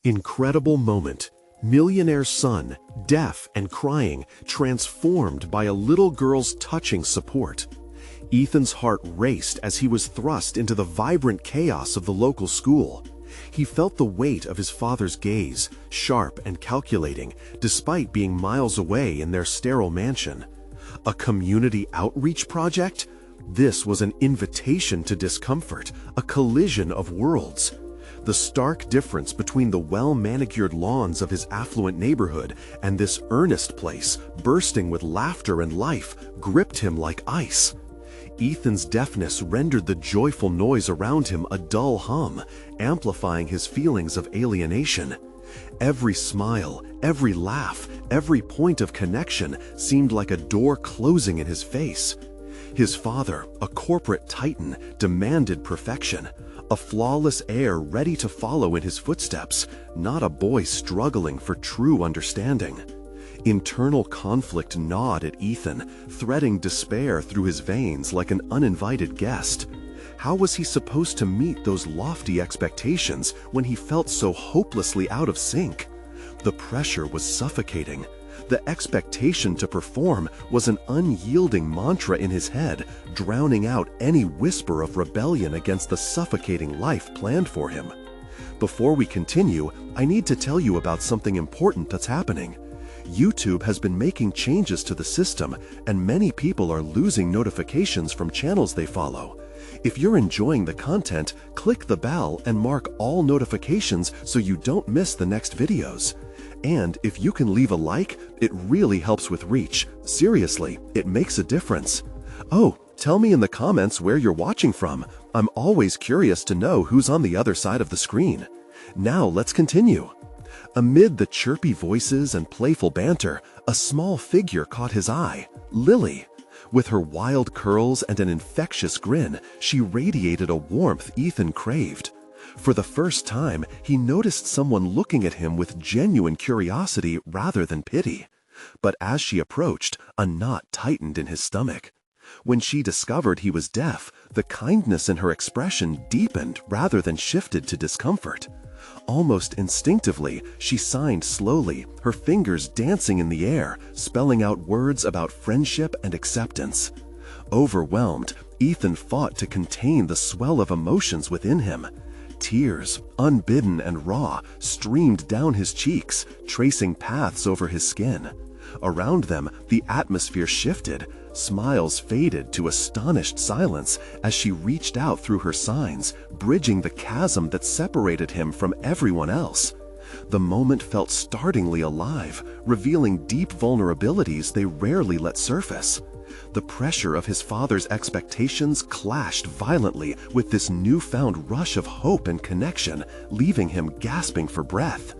Incredible moment. Millionaire's son, deaf and crying, transformed by a little girl's touching support. Ethan's heart raced as he was thrust into the vibrant chaos of the local school. He felt the weight of his father's gaze, sharp and calculating, despite being miles away in their sterile mansion. A community outreach project? This was an invitation to discomfort, a collision of worlds. The stark difference between the well-manicured lawns of his affluent neighborhood and this earnest place, bursting with laughter and life, gripped him like ice. Ethan's deafness rendered the joyful noise around him a dull hum, amplifying his feelings of alienation. Every smile, every laugh, every point of connection seemed like a door closing in his face. His father, a corporate titan, demanded perfection, a flawless heir ready to follow in his footsteps, not a boy struggling for true understanding. Internal conflict gnawed at Ethan, threading despair through his veins like an uninvited guest. How was he supposed to meet those lofty expectations when he felt so hopelessly out of sync? The pressure was suffocating. The expectation to perform was an unyielding mantra in his head, drowning out any whisper of rebellion against the suffocating life planned for him. Before we continue, I need to tell you about something important that's happening. YouTube has been making changes to the system, and many people are losing notifications from channels they follow. If you're enjoying the content, click the bell and mark all notifications so you don't miss the next videos. And if you can leave a like, it really helps with reach. Seriously, it makes a difference. Oh, tell me in the comments where you're watching from. I'm always curious to know who's on the other side of the screen. Now let's continue. Amid the chirpy voices and playful banter, a small figure caught his eye, Lily. With her wild curls and an infectious grin, she radiated a warmth Ethan craved. For the first time, he noticed someone looking at him with genuine curiosity rather than pity. But as she approached, a knot tightened in his stomach. When she discovered he was deaf, the kindness in her expression deepened rather than shifted to discomfort. Almost instinctively, she signed slowly, her fingers dancing in the air, spelling out words about friendship and acceptance. Overwhelmed, Ethan fought to contain the swell of emotions within him. Tears, unbidden and raw, streamed down his cheeks, tracing paths over his skin. Around them, the atmosphere shifted. Smiles faded to astonished silence as she reached out through her signs, bridging the chasm that separated him from everyone else. The moment felt startlingly alive, revealing deep vulnerabilities they rarely let surface. The pressure of his father's expectations clashed violently with this newfound rush of hope and connection, leaving him gasping for breath.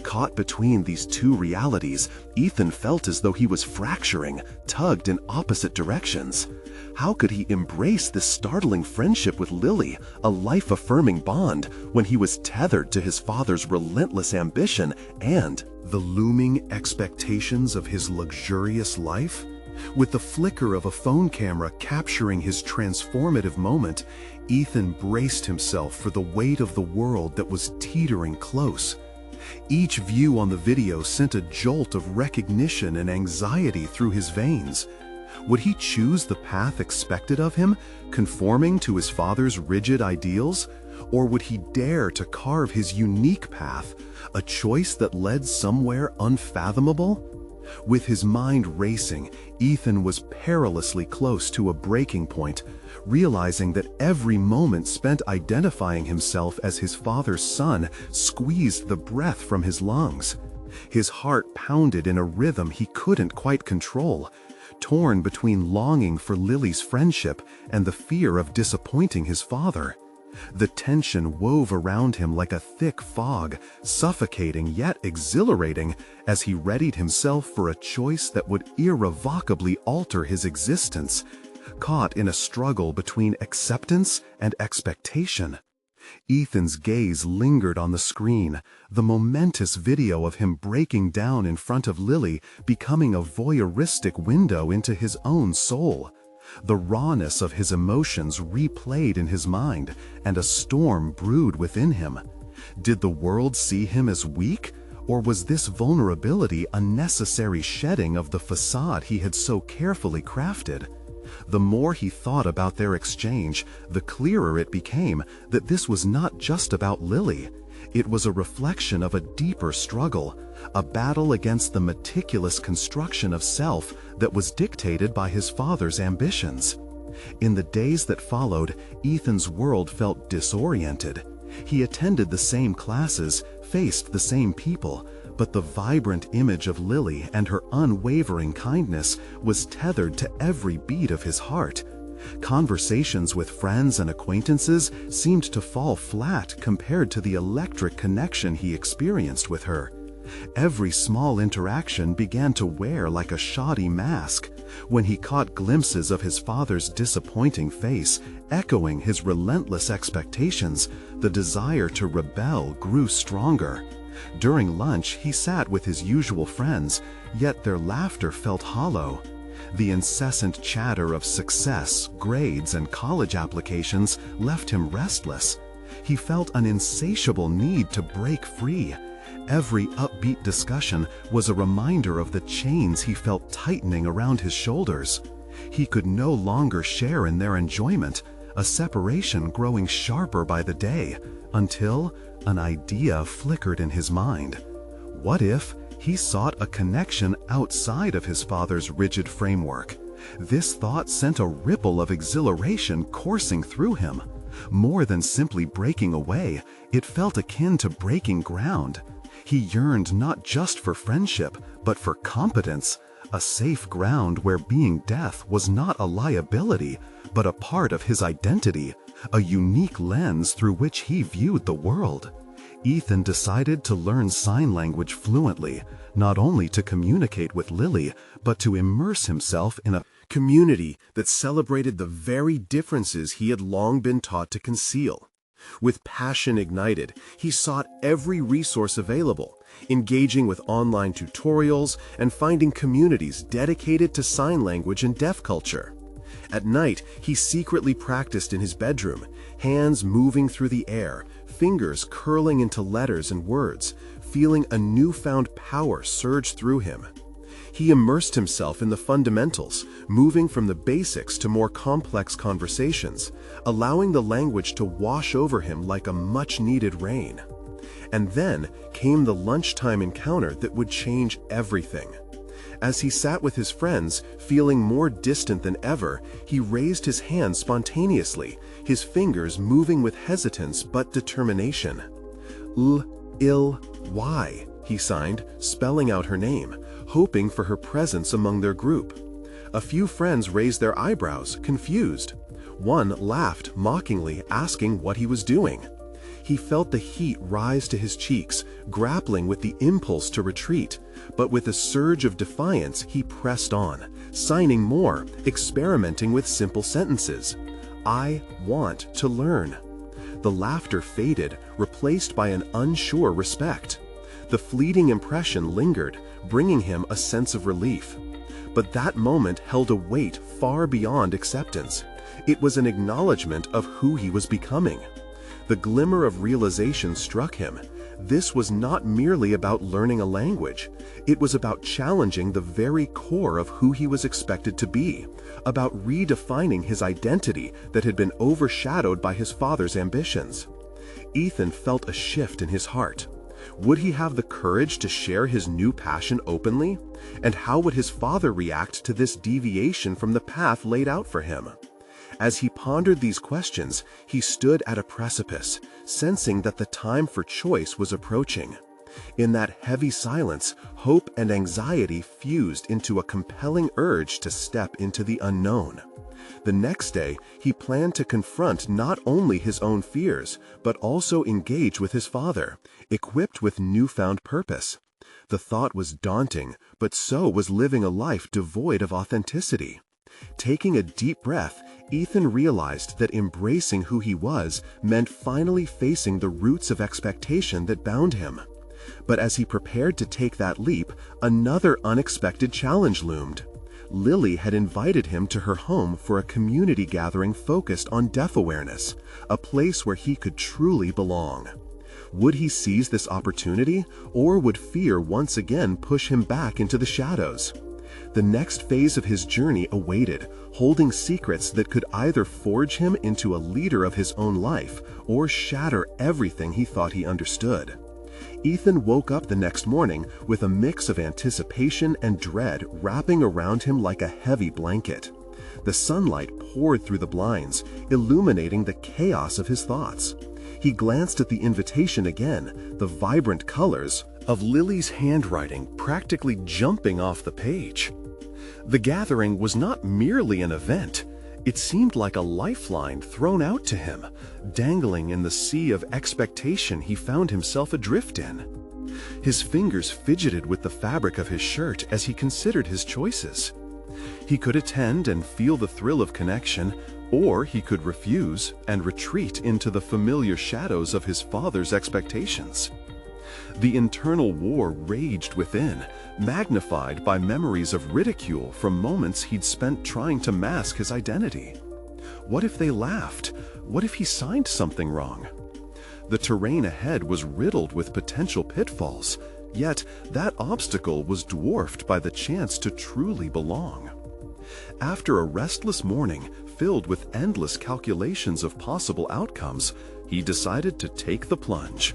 Caught between these two realities, Ethan felt as though he was fracturing, tugged in opposite directions. How could he embrace this startling friendship with Lily, a life-affirming bond, when he was tethered to his father's relentless ambition and the looming expectations of his luxurious life? With the flicker of a phone camera capturing his transformative moment, Ethan braced himself for the weight of the world that was teetering close. Each view on the video sent a jolt of recognition and anxiety through his veins. Would he choose the path expected of him, conforming to his father's rigid ideals? Or would he dare to carve his unique path, a choice that led somewhere unfathomable? With his mind racing, Ethan was perilously close to a breaking point, realizing that every moment spent identifying himself as his father's son squeezed the breath from his lungs. His heart pounded in a rhythm he couldn't quite control, torn between longing for Lily's friendship and the fear of disappointing his father. The tension wove around him like a thick fog, suffocating yet exhilarating as he readied himself for a choice that would irrevocably alter his existence, caught in a struggle between acceptance and expectation. Ethan's gaze lingered on the screen, the momentous video of him breaking down in front of Lily becoming a voyeuristic window into his own soul. The rawness of his emotions replayed in his mind, and a storm brewed within him. Did the world see him as weak, or was this vulnerability a necessary shedding of the facade he had so carefully crafted? The more he thought about their exchange, the clearer it became that this was not just about Lily. It was a reflection of a deeper struggle, a battle against the meticulous construction of self that was dictated by his father's ambitions. In the days that followed, Ethan's world felt disoriented. He attended the same classes, faced the same people, but the vibrant image of Lily and her unwavering kindness was tethered to every beat of his heart. Conversations with friends and acquaintances seemed to fall flat compared to the electric connection he experienced with her. Every small interaction began to wear like a shoddy mask. When he caught glimpses of his father's disappointing face, echoing his relentless expectations, the desire to rebel grew stronger. During lunch, he sat with his usual friends, yet their laughter felt hollow. The incessant chatter of success, grades, and college applications left him restless. He felt an insatiable need to break free. Every upbeat discussion was a reminder of the chains he felt tightening around his shoulders. He could no longer share in their enjoyment, a separation growing sharper by the day, until an idea flickered in his mind. What if he sought a connection outside of his father's rigid framework? This thought sent a ripple of exhilaration coursing through him. More than simply breaking away, it felt akin to breaking ground. He yearned not just for friendship, but for competence, a safe ground where being deaf was not a liability, but a part of his identity, a unique lens through which he viewed the world. Ethan decided to learn sign language fluently, not only to communicate with Lily, but to immerse himself in a community that celebrated the very differences he had long been taught to conceal. With passion ignited, he sought every resource available, engaging with online tutorials and finding communities dedicated to sign language and deaf culture. At night, he secretly practiced in his bedroom, hands moving through the air, fingers curling into letters and words, feeling a newfound power surge through him. He immersed himself in the fundamentals, moving from the basics to more complex conversations, allowing the language to wash over him like a much-needed rain. And then came the lunchtime encounter that would change everything. As he sat with his friends, feeling more distant than ever, he raised his hand spontaneously, his fingers moving with hesitance but determination. L-il-y, he signed, spelling out her name, hoping for her presence among their group. A few friends raised their eyebrows, confused. One laughed mockingly, asking what he was doing. He felt the heat rise to his cheeks, grappling with the impulse to retreat, but with a surge of defiance he pressed on, signing more, experimenting with simple sentences. I want to learn. The laughter faded, replaced by an unsure respect. The fleeting impression lingered, bringing him a sense of relief. But that moment held a weight far beyond acceptance. It was an acknowledgement of who he was becoming. The glimmer of realization struck him. This was not merely about learning a language. It was about challenging the very core of who he was expected to be, about redefining his identity that had been overshadowed by his father's ambitions. Ethan felt a shift in his heart. Would he have the courage to share his new passion openly? And how would his father react to this deviation from the path laid out for him? As he pondered these questions, he stood at a precipice, sensing that the time for choice was approaching. In that heavy silence, hope and anxiety fused into a compelling urge to step into the unknown. The next day, he planned to confront not only his own fears, but also engage with his father, equipped with newfound purpose. The thought was daunting, but so was living a life devoid of authenticity. Taking a deep breath, Ethan realized that embracing who he was meant finally facing the roots of expectation that bound him. But as he prepared to take that leap, another unexpected challenge loomed. Lily had invited him to her home for a community gathering focused on deaf awareness, a place where he could truly belong. Would he seize this opportunity, or would fear once again push him back into the shadows? The next phase of his journey awaited, holding secrets that could either forge him into a leader of his own life or shatter everything he thought he understood. Ethan woke up the next morning with a mix of anticipation and dread wrapping around him like a heavy blanket. The sunlight poured through the blinds, illuminating the chaos of his thoughts. He glanced at the invitation again, the vibrant colors of Lily's handwriting practically jumping off the page. The gathering was not merely an event. It seemed like a lifeline thrown out to him, dangling in the sea of expectation he found himself adrift in. His fingers fidgeted with the fabric of his shirt as he considered his choices. He could attend and feel the thrill of connection, or he could refuse and retreat into the familiar shadows of his father's expectations. The internal war raged within, magnified by memories of ridicule from moments he'd spent trying to mask his identity. What if they laughed? What if he signed something wrong? The terrain ahead was riddled with potential pitfalls, yet that obstacle was dwarfed by the chance to truly belong. After a restless morning filled with endless calculations of possible outcomes, he decided to take the plunge.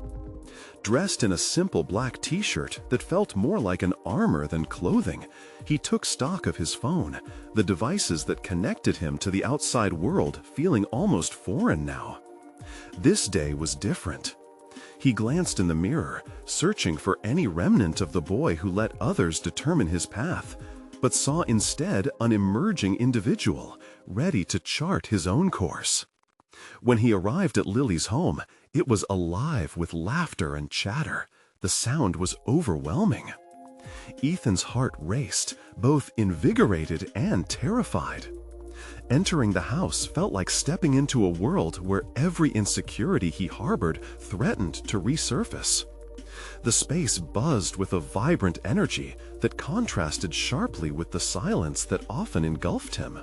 Dressed in a simple black t-shirt that felt more like an armor than clothing, he took stock of his phone, the devices that connected him to the outside world feeling almost foreign now. This day was different. He glanced in the mirror, searching for any remnant of the boy who let others determine his path, but saw instead an emerging individual, ready to chart his own course. When he arrived at Lily's home, it was alive with laughter and chatter. The sound was overwhelming. Ethan's heart raced, both invigorated and terrified. Entering the house felt like stepping into a world where every insecurity he harbored threatened to resurface. The space buzzed with a vibrant energy that contrasted sharply with the silence that often engulfed him.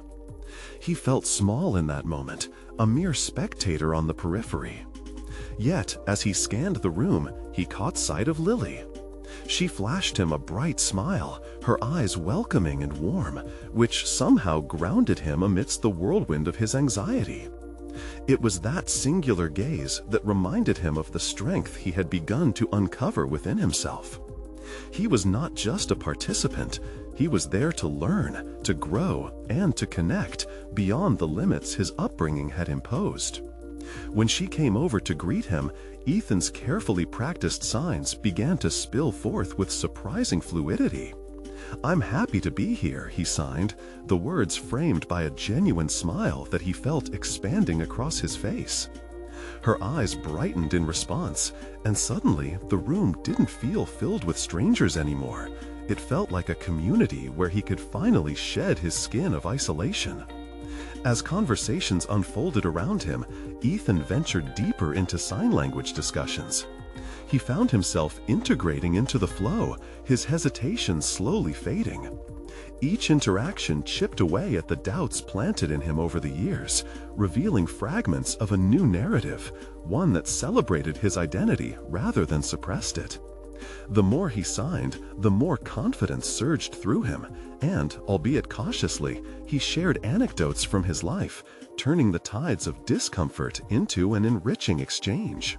He felt small in that moment, a mere spectator on the periphery. Yet, as he scanned the room, he caught sight of Lily. She flashed him a bright smile, her eyes welcoming and warm, which somehow grounded him amidst the whirlwind of his anxiety. It was that singular gaze that reminded him of the strength he had begun to uncover within himself. He was not just a participant, he was there to learn, to grow, and to connect beyond the limits his upbringing had imposed. When she came over to greet him, Ethan's carefully practiced signs began to spill forth with surprising fluidity. "I'm happy to be here," he signed, the words framed by a genuine smile that he felt expanding across his face. Her eyes brightened in response, and suddenly the room didn't feel filled with strangers anymore. It felt like a community where he could finally shed his skin of isolation. As conversations unfolded around him, Ethan ventured deeper into sign language discussions. He found himself integrating into the flow, his hesitation slowly fading. Each interaction chipped away at the doubts planted in him over the years, revealing fragments of a new narrative, one that celebrated his identity rather than suppressed it. The more he signed, the more confidence surged through him, and, albeit cautiously, he shared anecdotes from his life, turning the tides of discomfort into an enriching exchange.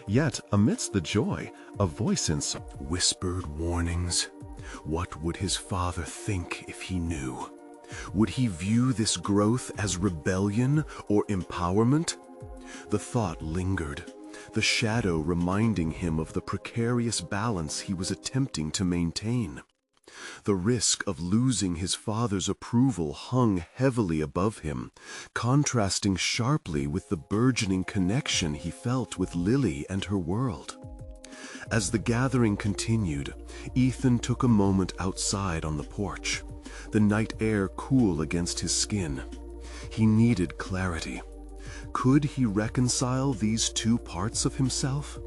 Yet, amidst the joy, a voice whispered warnings. What would his father think if he knew? Would he view this growth as rebellion or empowerment? The thought lingered, the shadow reminding him of the precarious balance he was attempting to maintain. The risk of losing his father's approval hung heavily above him, contrasting sharply with the burgeoning connection he felt with Lily and her world. As the gathering continued, Ethan took a moment outside on the porch, the night air cool against his skin. He needed clarity. Could he reconcile these two parts of himself?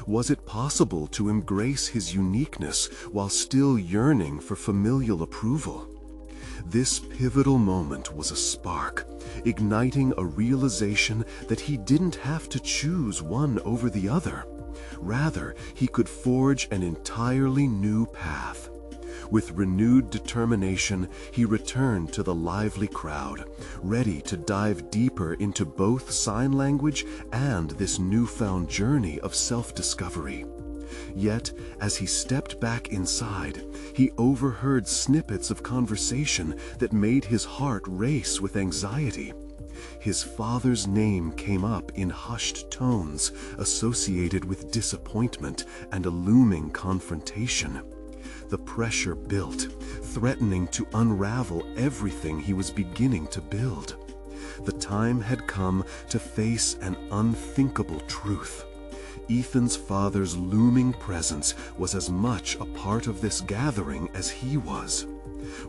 Was it possible to embrace his uniqueness while still yearning for familial approval? This pivotal moment was a spark, igniting a realization that he didn't have to choose one over the other. Rather, he could forge an entirely new path. With renewed determination, he returned to the lively crowd, ready to dive deeper into both sign language and this newfound journey of self-discovery. Yet, as he stepped back inside, he overheard snippets of conversation that made his heart race with anxiety. His father's name came up in hushed tones associated with disappointment and a looming confrontation. The pressure built, threatening to unravel everything he was beginning to build. The time had come to face an unthinkable truth. Ethan's father's looming presence was as much a part of this gathering as he was.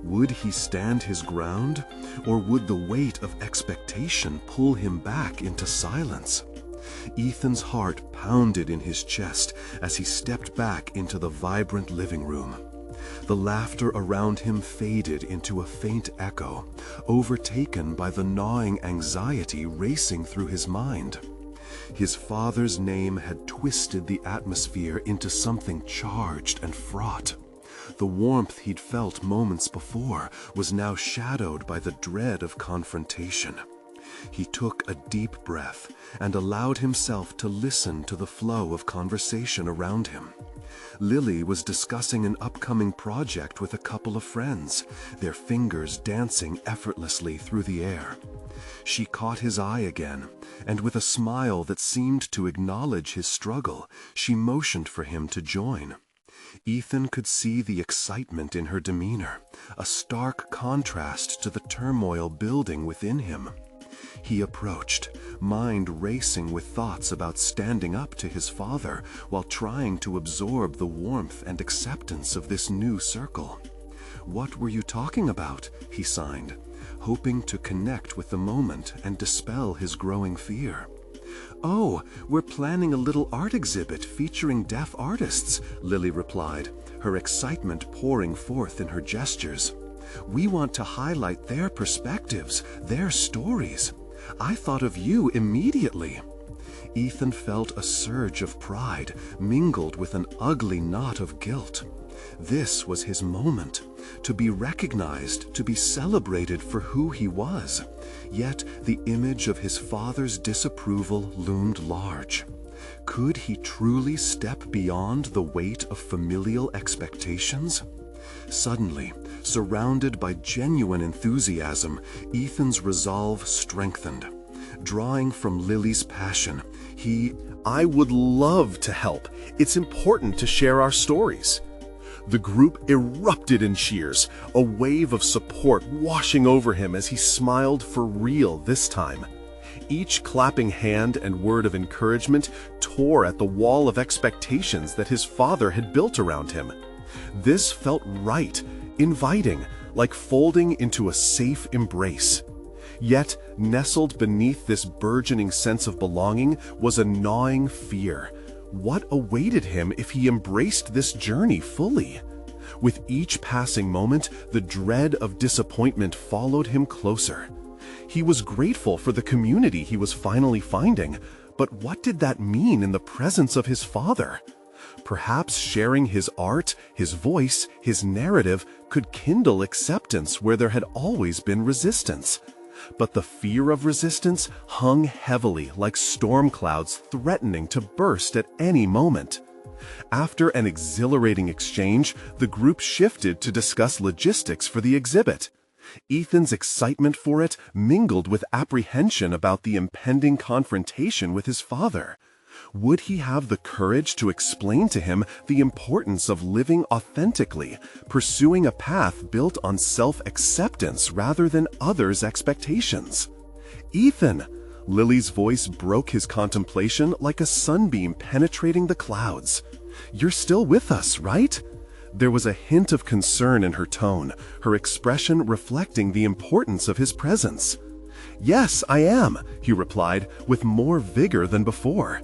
Would he stand his ground, or would the weight of expectation pull him back into silence? Ethan's heart pounded in his chest as he stepped back into the vibrant living room. The laughter around him faded into a faint echo, overtaken by the gnawing anxiety racing through his mind. His father's name had twisted the atmosphere into something charged and fraught. The warmth he'd felt moments before was now shadowed by the dread of confrontation. He took a deep breath and allowed himself to listen to the flow of conversation around him. Lily was discussing an upcoming project with a couple of friends, their fingers dancing effortlessly through the air. She caught his eye again, and with a smile that seemed to acknowledge his struggle, she motioned for him to join. Ethan could see the excitement in her demeanor, a stark contrast to the turmoil building within him. He approached, mind racing with thoughts about standing up to his father while trying to absorb the warmth and acceptance of this new circle. "What were you talking about?" he signed, hoping to connect with the moment and dispel his growing fear. "Oh, we're planning a little art exhibit featuring deaf artists," Lily replied, her excitement pouring forth in her gestures. "We want to highlight their perspectives, their stories. I thought of you immediately." Ethan felt a surge of pride mingled with an ugly knot of guilt. This was his moment, to be recognized, to be celebrated for who he was. Yet the image of his father's disapproval loomed large. Could he truly step beyond the weight of familial expectations? Suddenly, surrounded by genuine enthusiasm, Ethan's resolve strengthened. Drawing from Lily's passion, "I would love to help. It's important to share our stories." The group erupted in cheers, a wave of support washing over him as he smiled for real this time. Each clapping hand and word of encouragement tore at the wall of expectations that his father had built around him. This felt right, inviting, like folding into a safe embrace. Yet, nestled beneath this burgeoning sense of belonging was a gnawing fear. What awaited him if he embraced this journey fully? With each passing moment, the dread of disappointment followed him closer. He was grateful for the community he was finally finding, but what did that mean in the presence of his father? Perhaps sharing his art, his voice, his narrative could kindle acceptance where there had always been resistance. But the fear of resistance hung heavily like storm clouds threatening to burst at any moment. After an exhilarating exchange, the group shifted to discuss logistics for the exhibit. Ethan's excitement for it mingled with apprehension about the impending confrontation with his father. Would he have the courage to explain to him the importance of living authentically, pursuing a path built on self-acceptance rather than others' expectations? "Ethan!" Lily's voice broke his contemplation like a sunbeam penetrating the clouds. "You're still with us, right?" There was a hint of concern in her tone, her expression reflecting the importance of his presence. "Yes, I am," he replied, with more vigor than before.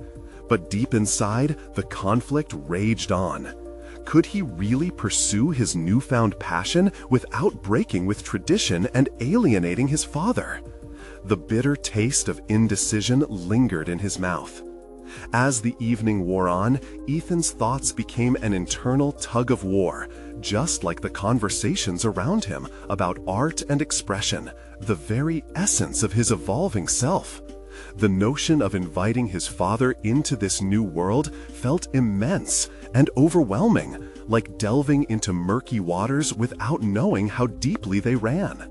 But deep inside, the conflict raged on. Could he really pursue his newfound passion without breaking with tradition and alienating his father? The bitter taste of indecision lingered in his mouth. As the evening wore on, Ethan's thoughts became an internal tug-of-war, just like the conversations around him about art and expression, the very essence of his evolving self. The notion of inviting his father into this new world felt immense and overwhelming, like delving into murky waters without knowing how deeply they ran.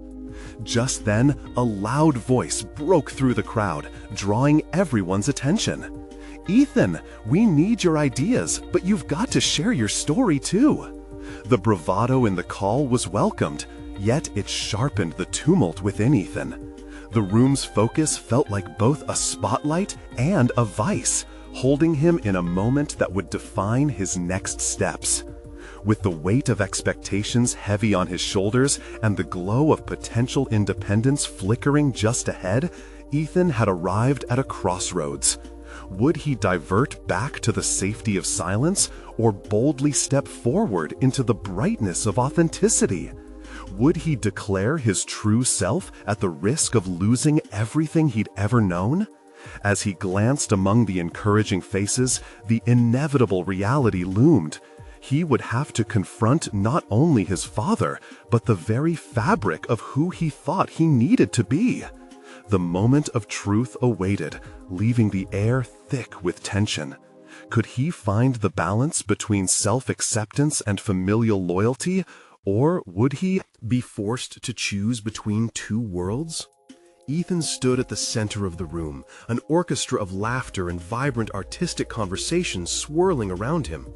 Just then, a loud voice broke through the crowd, drawing everyone's attention. "Ethan, we need your ideas, but you've got to share your story too." The bravado in the call was welcomed, yet it sharpened the tumult within Ethan. The room's focus felt like both a spotlight and a vice, holding him in a moment that would define his next steps. With the weight of expectations heavy on his shoulders and the glow of potential independence flickering just ahead, Ethan had arrived at a crossroads. Would he divert back to the safety of silence or boldly step forward into the brightness of authenticity? Would he declare his true self at the risk of losing everything he'd ever known? As he glanced among the encouraging faces, the inevitable reality loomed. He would have to confront not only his father, but the very fabric of who he thought he needed to be. The moment of truth awaited, leaving the air thick with tension. Could he find the balance between self-acceptance and familial loyalty, or would he be forced to choose between two worlds? Ethan stood at the center of the room, an orchestra of laughter and vibrant artistic conversation swirling around him.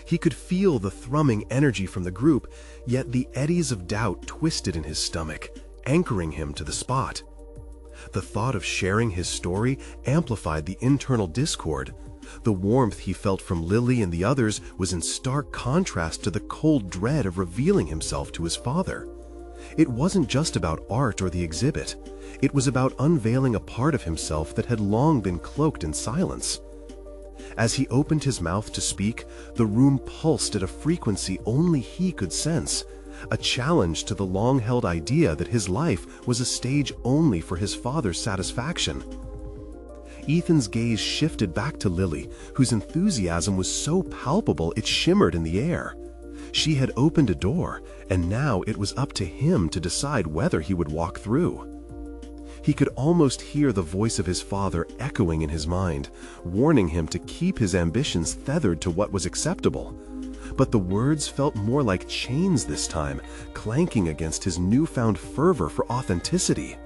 He could feel the thrumming energy from the group, yet the eddies of doubt twisted in his stomach, anchoring him to the spot. The thought of sharing his story amplified the internal discord. The warmth he felt from Lily and the others was in stark contrast to the cold dread of revealing himself to his father. It wasn't just about art or the exhibit. It was about unveiling a part of himself that had long been cloaked in silence. As he opened his mouth to speak, the room pulsed at a frequency only he could sense, a challenge to the long-held idea that his life was a stage only for his father's satisfaction. Ethan's gaze shifted back to Lily, whose enthusiasm was so palpable it shimmered in the air. She had opened a door, and now it was up to him to decide whether he would walk through. He could almost hear the voice of his father echoing in his mind, warning him to keep his ambitions tethered to what was acceptable. But the words felt more like chains this time, clanking against his newfound fervor for authenticity.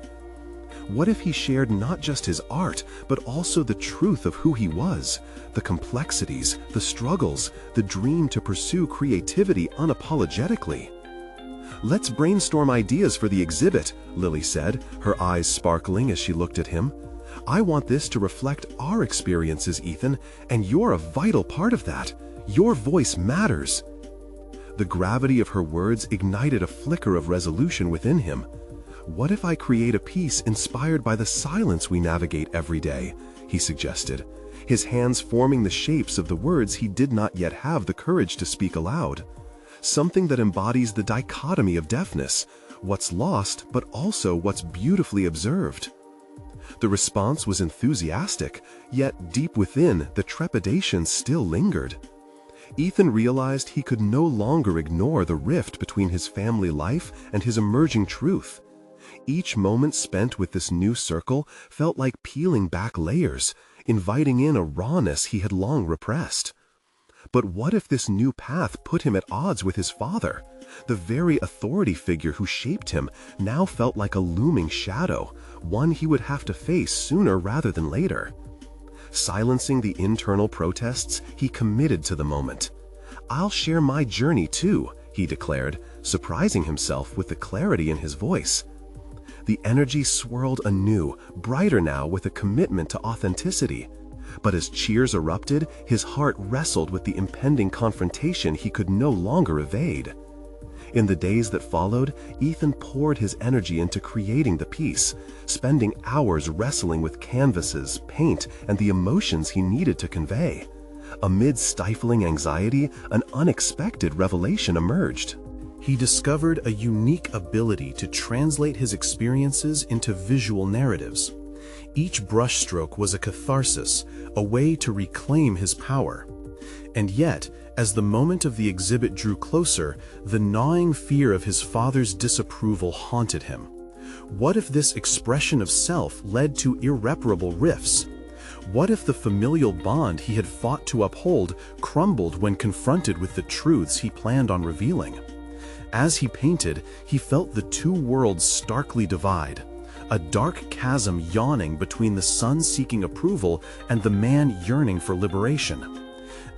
What if he shared not just his art, but also the truth of who he was, the complexities, the struggles, the dream to pursue creativity unapologetically? "Let's brainstorm ideas for the exhibit," Lily said, her eyes sparkling as she looked at him. "I want this to reflect our experiences, Ethan, and you're a vital part of that. Your voice matters." The gravity of her words ignited a flicker of resolution within him. "What if I create a piece inspired by the silence we navigate every day?" he suggested, his hands forming the shapes of the words he did not yet have the courage to speak aloud. Something that embodies the dichotomy of deafness, what's lost but also what's beautifully observed. The response was enthusiastic, yet deep within, the trepidation still lingered. Ethan realized he could no longer ignore the rift between his family life and his emerging truth. Each moment spent with this new circle felt like peeling back layers, inviting in a rawness he had long repressed. But what if this new path put him at odds with his father? The very authority figure who shaped him now felt like a looming shadow, one he would have to face sooner rather than later. Silencing the internal protests, he committed to the moment. "I'll share my journey too," he declared, surprising himself with the clarity in his voice. The energy swirled anew, brighter now with a commitment to authenticity. But as cheers erupted, his heart wrestled with the impending confrontation he could no longer evade. In the days that followed, Ethan poured his energy into creating the piece, spending hours wrestling with canvases, paint, and the emotions he needed to convey. Amid stifling anxiety, an unexpected revelation emerged. He discovered a unique ability to translate his experiences into visual narratives. Each brushstroke was a catharsis, a way to reclaim his power. And yet, as the moment of the exhibit drew closer, the gnawing fear of his father's disapproval haunted him. What if this expression of self led to irreparable rifts? What if the familial bond he had fought to uphold crumbled when confronted with the truths he planned on revealing? As he painted, he felt the two worlds starkly divide, a dark chasm yawning between the son seeking approval and the man yearning for liberation.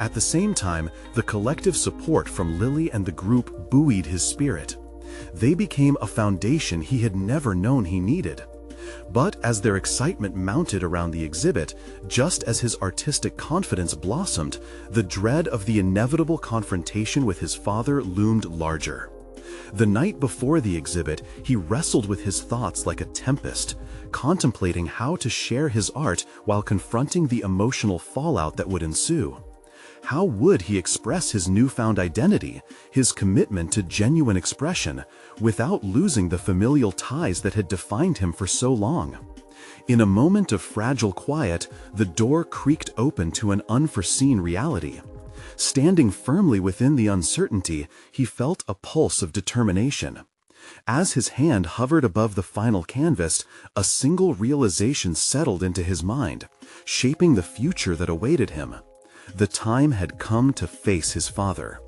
At the same time, the collective support from Lily and the group buoyed his spirit. They became a foundation he had never known he needed. But as their excitement mounted around the exhibit, just as his artistic confidence blossomed, the dread of the inevitable confrontation with his father loomed larger. The night before the exhibit, he wrestled with his thoughts like a tempest, contemplating how to share his art while confronting the emotional fallout that would ensue. How would he express his newfound identity, his commitment to genuine expression, without losing the familial ties that had defined him for so long? In a moment of fragile quiet, the door creaked open to an unforeseen reality. Standing firmly within the uncertainty, he felt a pulse of determination. As his hand hovered above the final canvas, a single realization settled into his mind, shaping the future that awaited him. The time had come to face his father.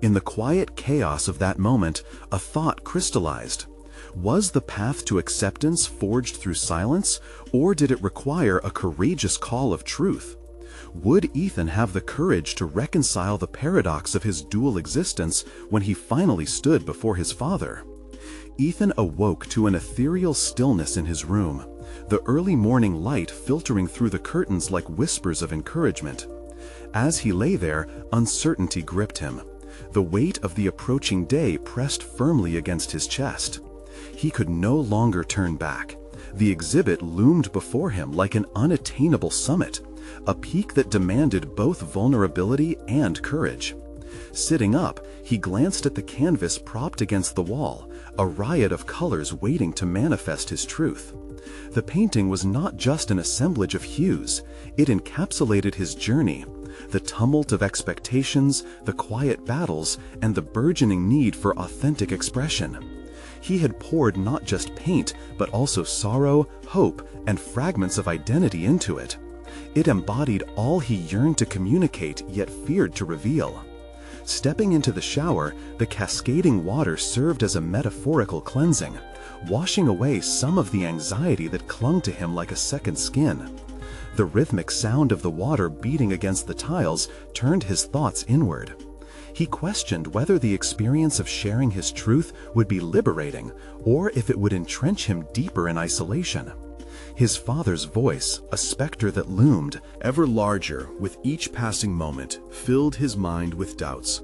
In the quiet chaos of that moment, a thought crystallized. Was the path to acceptance forged through silence, or did it require a courageous call of truth? Would Ethan have the courage to reconcile the paradox of his dual existence when he finally stood before his father? Ethan awoke to an ethereal stillness in his room, the early morning light filtering through the curtains like whispers of encouragement. As he lay there, uncertainty gripped him. The weight of the approaching day pressed firmly against his chest. He could no longer turn back. The exhibit loomed before him like an unattainable summit, a peak that demanded both vulnerability and courage. Sitting up, he glanced at the canvas propped against the wall, a riot of colors waiting to manifest his truth. The painting was not just an assemblage of hues, it encapsulated his journey, the tumult of expectations, the quiet battles, and the burgeoning need for authentic expression. He had poured not just paint, but also sorrow, hope, and fragments of identity into it. It embodied all he yearned to communicate yet feared to reveal. Stepping into the shower, the cascading water served as a metaphorical cleansing, washing away some of the anxiety that clung to him like a second skin. The rhythmic sound of the water beating against the tiles turned his thoughts inward. He questioned whether the experience of sharing his truth would be liberating or if it would entrench him deeper in isolation. His father's voice, a specter that loomed, ever larger with each passing moment, filled his mind with doubts.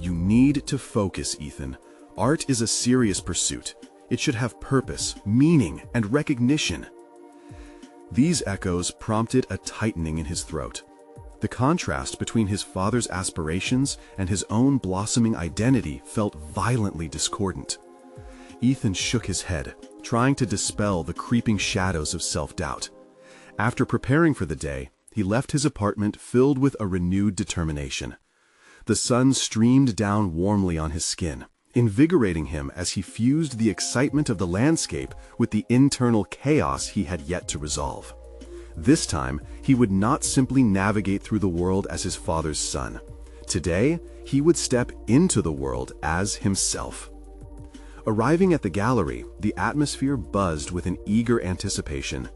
"You need to focus, Ethan. Art is a serious pursuit. It should have purpose, meaning, and recognition." These echoes prompted a tightening in his throat. The contrast between his father's aspirations and his own blossoming identity felt violently discordant. Ethan shook his head, trying to dispel the creeping shadows of self-doubt. After preparing for the day, he left his apartment filled with a renewed determination. The sun streamed down warmly on his skin, invigorating him as he fused the excitement of the landscape with the internal chaos he had yet to resolve. This time, he would not simply navigate through the world as his father's son. Today, he would step into the world as himself. Arriving at the gallery, the atmosphere buzzed with an eager anticipation.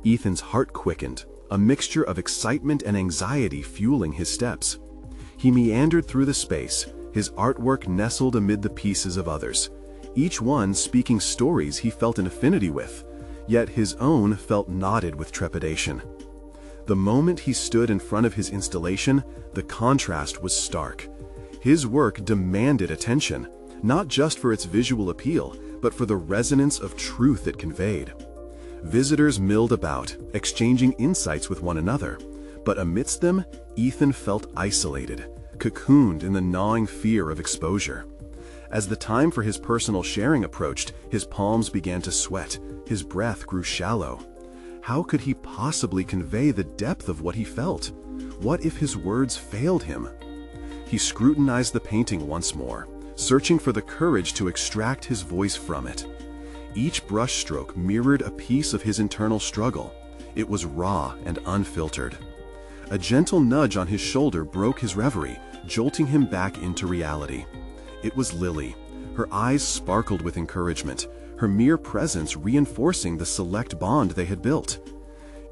Ethan's heart quickened, a mixture of excitement and anxiety fueling his steps. He meandered through the space, his artwork nestled amid the pieces of others, each one speaking stories he felt an affinity with, yet his own felt knotted with trepidation. The moment he stood in front of his installation, the contrast was stark. His work demanded attention, not just for its visual appeal, but for the resonance of truth it conveyed. Visitors milled about, exchanging insights with one another, but amidst them, Ethan felt isolated, cocooned in the gnawing fear of exposure. As the time for his personal sharing approached, his palms began to sweat, his breath grew shallow. How could he possibly convey the depth of what he felt? What if his words failed him? He scrutinized the painting once more, searching for the courage to extract his voice from it. Each brushstroke mirrored a piece of his internal struggle. It was raw and unfiltered. A gentle nudge on his shoulder broke his reverie, jolting him back into reality. It was Lily. Her eyes sparkled with encouragement, her mere presence reinforcing the select bond they had built.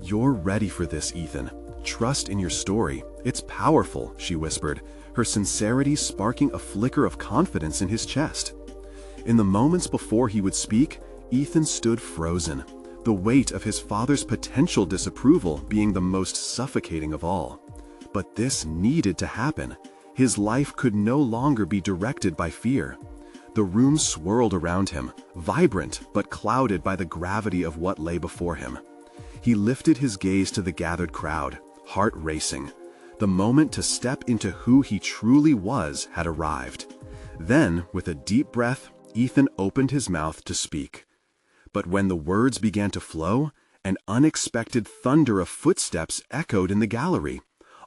"You're ready for this, Ethan. Trust in your story. It's powerful," she whispered, her sincerity sparking a flicker of confidence in his chest. In the moments before he would speak, Ethan stood frozen, the weight of his father's potential disapproval being the most suffocating of all. But this needed to happen. His life could no longer be directed by fear. The room swirled around him, vibrant but clouded by the gravity of what lay before him. He lifted his gaze to the gathered crowd, heart racing. The moment to step into who he truly was had arrived. Then, with a deep breath, Ethan opened his mouth to speak. But when the words began to flow, an unexpected thunder of footsteps echoed in the gallery.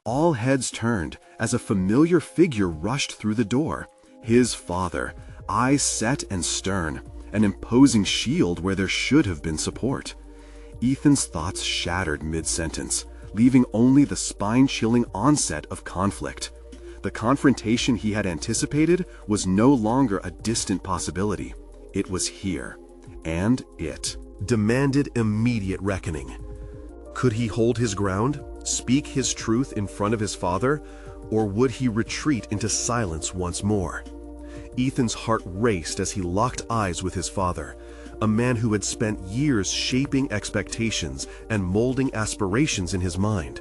All heads turned as a familiar figure rushed through the door. His father, eyes set and stern, an imposing shield where there should have been support. Ethan's thoughts shattered mid-sentence, leaving only the spine-chilling onset of conflict. The confrontation he had anticipated was no longer a distant possibility. It was here, and it demanded immediate reckoning. Could he hold his ground, speak his truth in front of his father, or would he retreat into silence once more? Ethan's heart raced as he locked eyes with his father, a man who had spent years shaping expectations and molding aspirations in his mind.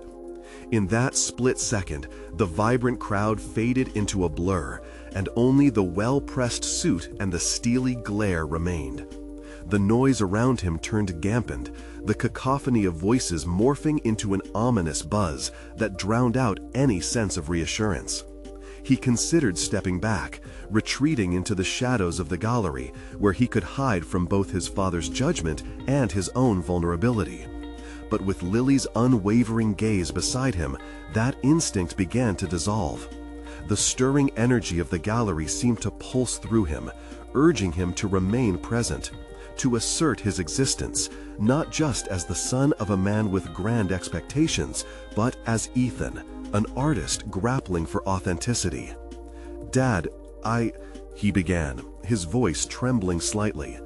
In that split second, the vibrant crowd faded into a blur, and only the well-pressed suit and the steely glare remained. The noise around him turned dampened, the cacophony of voices morphing into an ominous buzz that drowned out any sense of reassurance. He considered stepping back, retreating into the shadows of the gallery, where he could hide from both his father's judgment and his own vulnerability. But with Lily's unwavering gaze beside him, that instinct began to dissolve. The stirring energy of the gallery seemed to pulse through him, urging him to remain present, to assert his existence, not just as the son of a man with grand expectations, but as Ethan, an artist grappling for authenticity. "Dad, he began, his voice trembling slightly.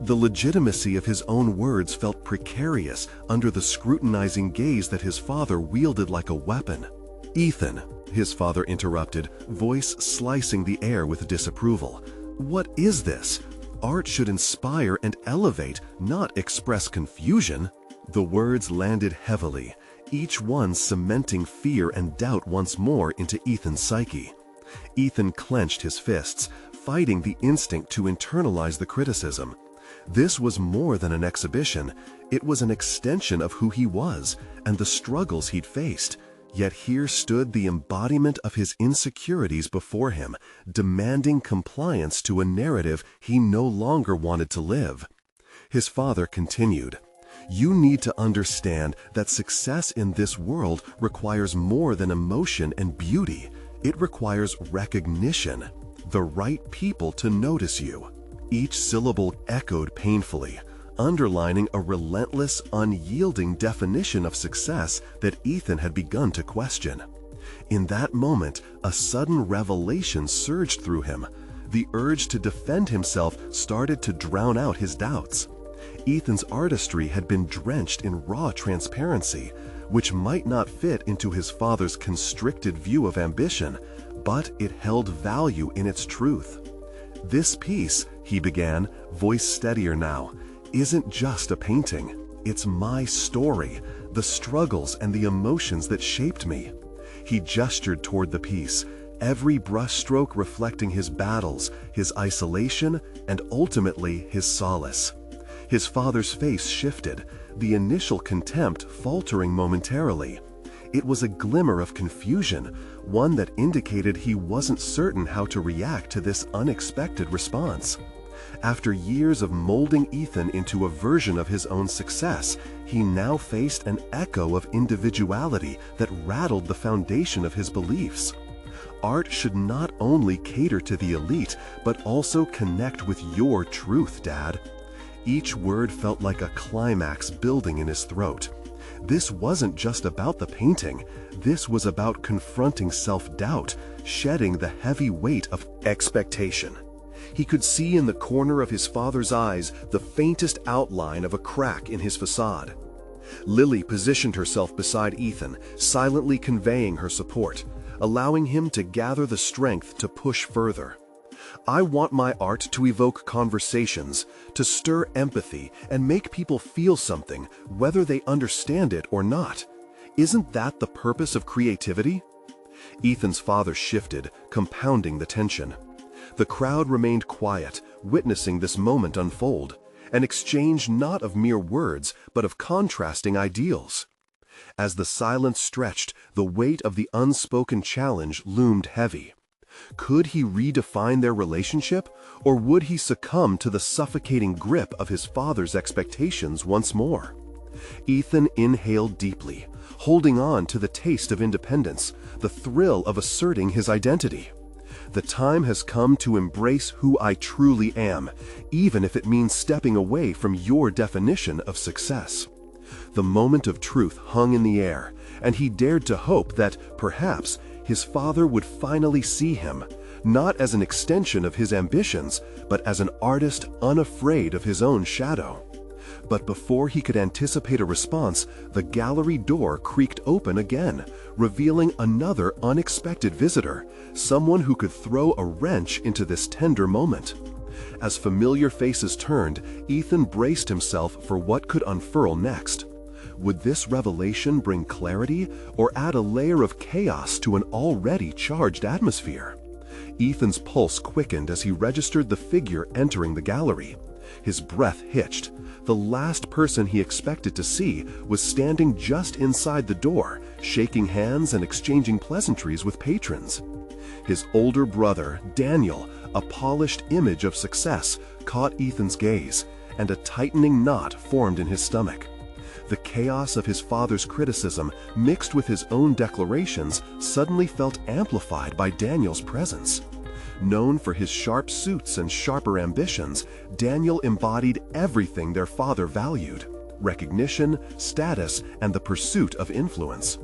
The legitimacy of his own words felt precarious under the scrutinizing gaze that his father wielded like a weapon. "Ethan," his father interrupted, voice slicing the air with disapproval, "what is this? Art should inspire and elevate, not express confusion." The words landed heavily, each one cementing fear and doubt once more into Ethan's psyche. Ethan clenched his fists, fighting the instinct to internalize the criticism. This was more than an exhibition. It was an extension of who he was and the struggles he'd faced. Yet here stood the embodiment of his insecurities before him, demanding compliance to a narrative he no longer wanted to live. His father continued, "You need to understand that success in this world requires more than emotion and beauty. It requires recognition, the right people to notice you." Each syllable echoed painfully, underlining a relentless, unyielding definition of success that Ethan had begun to question. In that moment, a sudden revelation surged through him. The urge to defend himself started to drown out his doubts. Ethan's artistry had been drenched in raw transparency, which might not fit into his father's constricted view of ambition, but it held value in its truth. "This piece," he began, voice steadier now, "isn't just a painting. It's my story, the struggles and the emotions that shaped me." He gestured toward the piece, every brushstroke reflecting his battles, his isolation, and ultimately his solace. His father's face shifted, the initial contempt faltering momentarily. It was a glimmer of confusion, one that indicated he wasn't certain how to react to this unexpected response. After years of molding Ethan into a version of his own success, he now faced an echo of individuality that rattled the foundation of his beliefs. Art should not only cater to the elite, but also connect with your truth, Dad. Each word felt like a climax building in his throat. This wasn't just about the painting. This was about confronting self-doubt, shedding the heavy weight of expectation. He could see in the corner of his father's eyes the faintest outline of a crack in his facade. Lily positioned herself beside Ethan, silently conveying her support, allowing him to gather the strength to push further. I want my art to evoke conversations, to stir empathy and make people feel something, whether they understand it or not. Isn't that the purpose of creativity? Ethan's father shifted, compounding the tension. The crowd remained quiet, witnessing this moment unfold, an exchange not of mere words, but of contrasting ideals. As the silence stretched, the weight of the unspoken challenge loomed heavy. Could he redefine their relationship, or would he succumb to the suffocating grip of his father's expectations once more? Ethan inhaled deeply, holding on to the taste of independence, the thrill of asserting his identity. The time has come to embrace who I truly am, even if it means stepping away from your definition of success. The moment of truth hung in the air, and he dared to hope that, perhaps, his father would finally see him, not as an extension of his ambitions, but as an artist unafraid of his own shadow. But before he could anticipate a response, the gallery door creaked open again, revealing another unexpected visitor, someone who could throw a wrench into this tender moment. As familiar faces turned, Ethan braced himself for what could unfurl next. Would this revelation bring clarity or add a layer of chaos to an already charged atmosphere? Ethan's pulse quickened as he registered the figure entering the gallery. His breath hitched. The last person he expected to see was standing just inside the door, shaking hands and exchanging pleasantries with patrons. His older brother, Daniel, a polished image of success, caught Ethan's gaze, and a tightening knot formed in his stomach. The chaos of his father's criticism, mixed with his own declarations, suddenly felt amplified by Daniel's presence. Known for his sharp suits and sharper ambitions, Daniel embodied everything their father valued: recognition, status, and the pursuit of influence.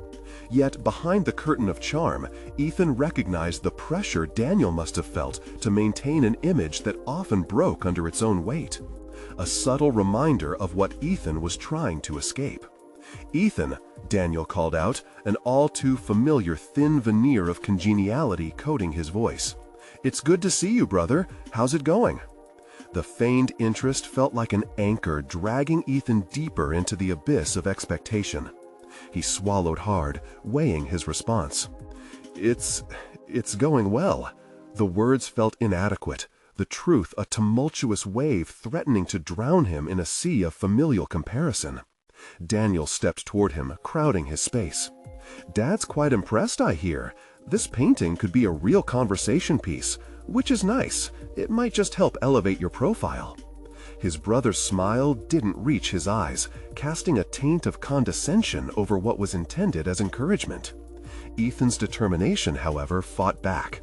Yet behind the curtain of charm, Ethan recognized the pressure Daniel must have felt to maintain an image that often broke under its own weight. A subtle reminder of what Ethan was trying to escape. "Ethan," Daniel called out, an all too familiar thin veneer of congeniality coating his voice. "It's good to see you, brother. How's it going?" The feigned interest felt like an anchor dragging Ethan deeper into the abyss of expectation. He swallowed hard, weighing his response. It's going well." The words felt inadequate, the truth a tumultuous wave threatening to drown him in a sea of familial comparison. Daniel stepped toward him, crowding his space. "Dad's quite impressed, I hear. This painting could be a real conversation piece, which is nice. It might just help elevate your profile." His brother's smile didn't reach his eyes, casting a taint of condescension over what was intended as encouragement. Ethan's determination, however, fought back.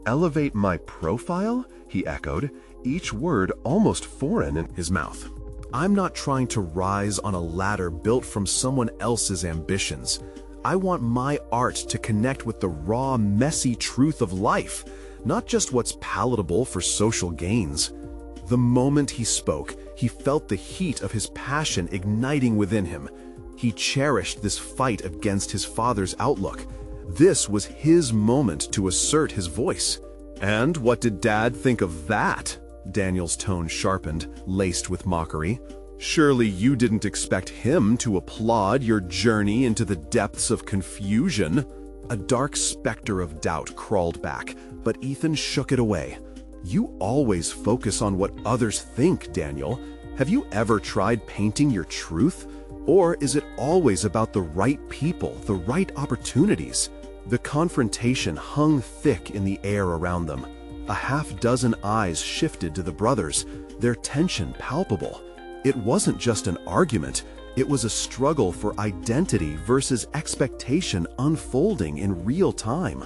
"Elevate my profile?" he echoed, each word almost foreign in his mouth. "I'm not trying to rise on a ladder built from someone else's ambitions. I want my art to connect with the raw, messy truth of life, not just what's palatable for social gains." The moment he spoke, he felt the heat of his passion igniting within him. He cherished this fight against his father's outlook. This was his moment to assert his voice. "And what did Dad think of that?" Daniel's tone sharpened, laced with mockery. "Surely you didn't expect him to applaud your journey into the depths of confusion?" A dark specter of doubt crawled back, but Ethan shook it away. "You always focus on what others think, Daniel. Have you ever tried painting your truth? Or is it always about the right people, the right opportunities?" The confrontation hung thick in the air around them. A half-dozen eyes shifted to the brothers, their tension palpable. It wasn't just an argument, it was a struggle for identity versus expectation unfolding in real time.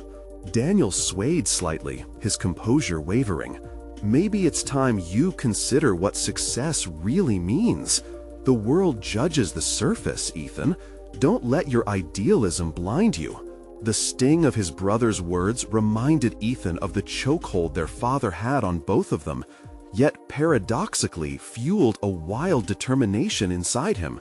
Daniel swayed slightly, his composure wavering. Maybe it's time you consider what success really means. The world judges the surface, Ethan. Don't let your idealism blind you. The sting of his brother's words reminded Ethan of the chokehold their father had on both of them, yet paradoxically fueled a wild determination inside him.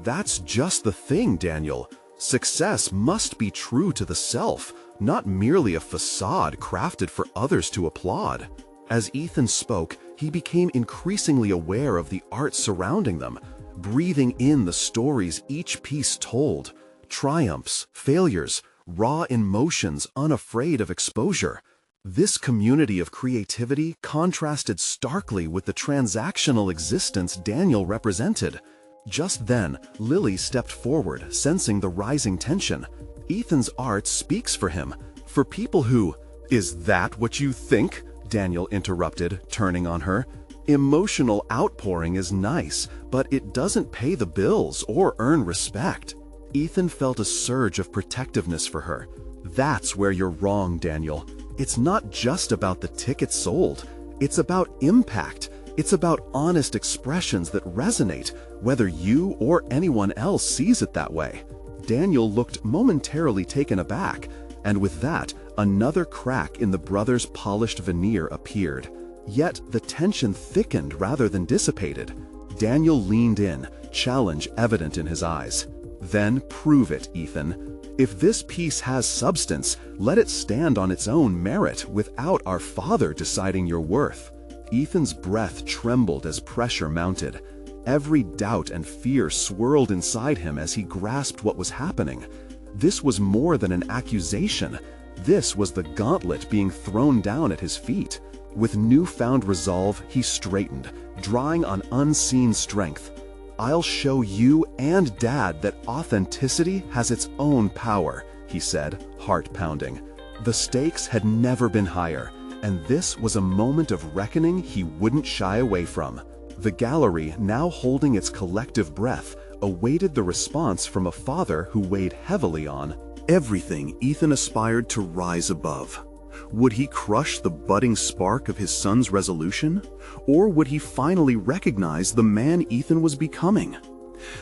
That's just the thing, Daniel. Success must be true to the self, not merely a facade crafted for others to applaud. As Ethan spoke, he became increasingly aware of the art surrounding them, breathing in the stories each piece told, triumphs, failures, raw emotions unafraid of exposure. This community of creativity contrasted starkly with the transactional existence Daniel represented. Just then, Lily stepped forward, sensing the rising tension. Ethan's art speaks for him, for people who— "Is that what you think?" Daniel interrupted, turning on her. "Emotional outpouring is nice, but it doesn't pay the bills or earn respect." Ethan felt a surge of protectiveness for her. "That's where you're wrong, Daniel. It's not just about the tickets sold. It's about impact. It's about honest expressions that resonate, whether you or anyone else sees it that way." Daniel looked momentarily taken aback, and with that, another crack in the brothers' polished veneer appeared. Yet the tension thickened rather than dissipated. Daniel leaned in, challenge evident in his eyes. "Then prove it, Ethan. If this piece has substance, let it stand on its own merit without our father deciding your worth." Ethan's breath trembled as pressure mounted. Every doubt and fear swirled inside him as he grasped what was happening. This was more than an accusation. This was the gauntlet being thrown down at his feet. With newfound resolve, he straightened, drawing on unseen strength. "I'll show you and Dad that authenticity has its own power," he said, heart pounding. The stakes had never been higher, and this was a moment of reckoning he wouldn't shy away from. The gallery, now holding its collective breath, awaited the response from a father who weighed heavily on everything Ethan aspired to rise above. Would he crush the budding spark of his son's resolution? Or would he finally recognize the man Ethan was becoming?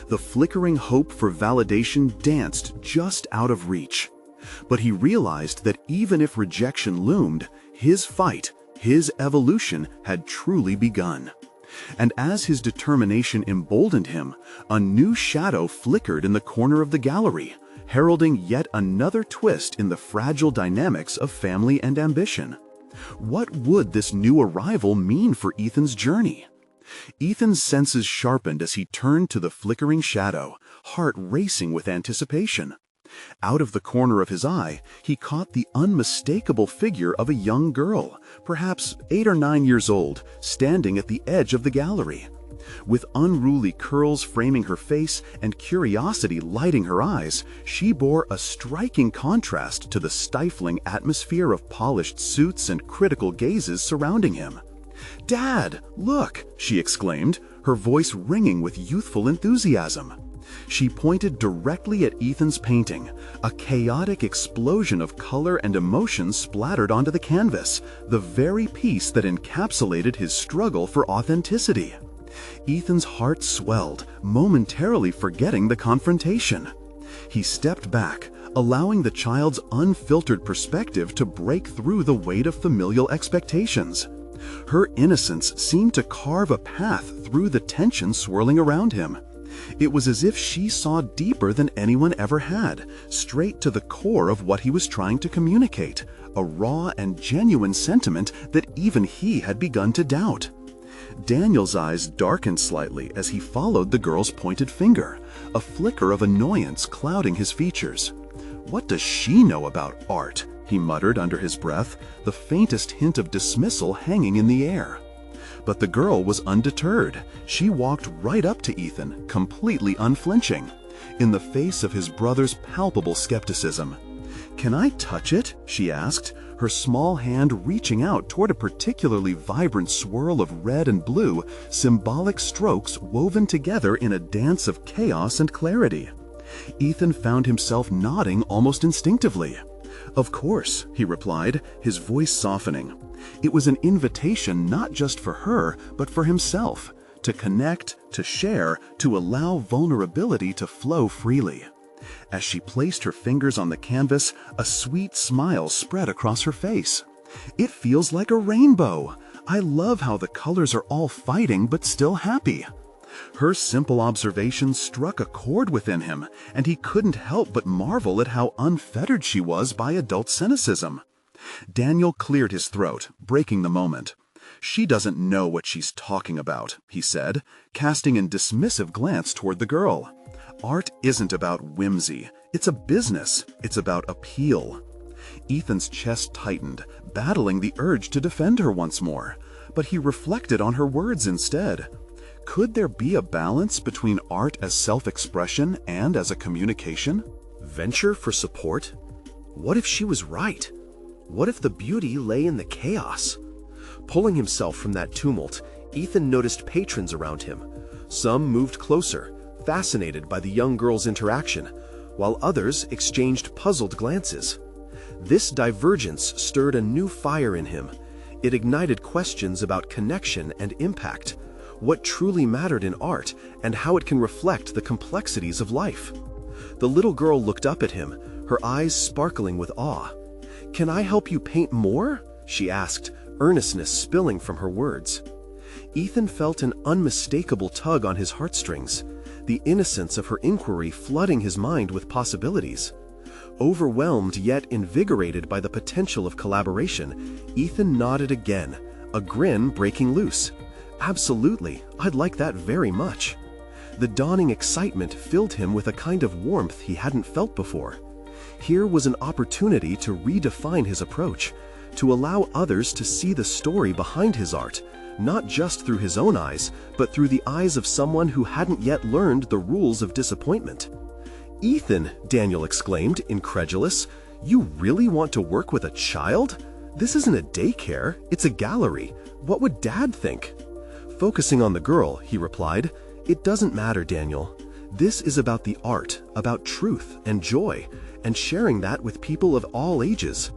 The flickering hope for validation danced just out of reach. But he realized that even if rejection loomed, his fight, his evolution had truly begun. And as his determination emboldened him, a new shadow flickered in the corner of the gallery, heralding yet another twist in the fragile dynamics of family and ambition. What would this new arrival mean for Ethan's journey? Ethan's senses sharpened as he turned to the flickering shadow, heart racing with anticipation. Out of the corner of his eye, he caught the unmistakable figure of a young girl, perhaps 8 or 9 years old, standing at the edge of the gallery. With unruly curls framing her face and curiosity lighting her eyes, she bore a striking contrast to the stifling atmosphere of polished suits and critical gazes surrounding him. "Dad, look!" she exclaimed, her voice ringing with youthful enthusiasm. She pointed directly at Ethan's painting, a chaotic explosion of color and emotion splattered onto the canvas, the very piece that encapsulated his struggle for authenticity. Ethan's heart swelled, momentarily forgetting the confrontation. He stepped back, allowing the child's unfiltered perspective to break through the weight of familial expectations. Her innocence seemed to carve a path through the tension swirling around him. It was as if she saw deeper than anyone ever had, straight to the core of what he was trying to communicate, a raw and genuine sentiment that even he had begun to doubt. Daniel's eyes darkened slightly as he followed the girl's pointed finger, a flicker of annoyance clouding his features. "What does she know about art?" he muttered under his breath, the faintest hint of dismissal hanging in the air. But the girl was undeterred. She walked right up to Ethan, completely unflinching, in the face of his brother's palpable skepticism. "Can I touch it?" she asked, her small hand reaching out toward a particularly vibrant swirl of red and blue, symbolic strokes woven together in a dance of chaos and clarity. Ethan found himself nodding almost instinctively. "Of course," he replied, his voice softening. It was an invitation not just for her, but for himself, to connect, to share, to allow vulnerability to flow freely. As she placed her fingers on the canvas, a sweet smile spread across her face. "It feels like a rainbow. I love how the colors are all fighting but still happy." Her simple observation struck a chord within him, and he couldn't help but marvel at how unfettered she was by adult cynicism. Daniel cleared his throat, breaking the moment. "She doesn't know what she's talking about," he said, casting a dismissive glance toward the girl. "Art isn't about whimsy. It's a business. It's about appeal." Ethan's chest tightened, battling the urge to defend her once more, but he reflected on her words instead. Could there be a balance between art as self-expression and as a communication? Venture for support? What if she was right? What if the beauty lay in the chaos? Pulling himself from that tumult, Ethan noticed patrons around him. Some moved closer, fascinated by the young girl's interaction, while others exchanged puzzled glances. This divergence stirred a new fire in him. It ignited questions about connection and impact, what truly mattered in art, and how it can reflect the complexities of life. The little girl looked up at him, her eyes sparkling with awe. "Can I help you paint more?" she asked, earnestness spilling from her words. Ethan felt an unmistakable tug on his heartstrings, the innocence of her inquiry flooding his mind with possibilities. Overwhelmed yet invigorated by the potential of collaboration, Ethan nodded again, a grin breaking loose. "Absolutely, I'd like that very much." The dawning excitement filled him with a kind of warmth he hadn't felt before. Here was an opportunity to redefine his approach, to allow others to see the story behind his art, not just through his own eyes, but through the eyes of someone who hadn't yet learned the rules of disappointment. "Ethan," Daniel exclaimed, incredulous, "you really want to work with a child? This isn't a daycare, it's a gallery. What would Dad think?" Focusing on the girl, he replied, "It doesn't matter, Daniel. This is about the art, about truth and joy, and sharing that with people of all ages."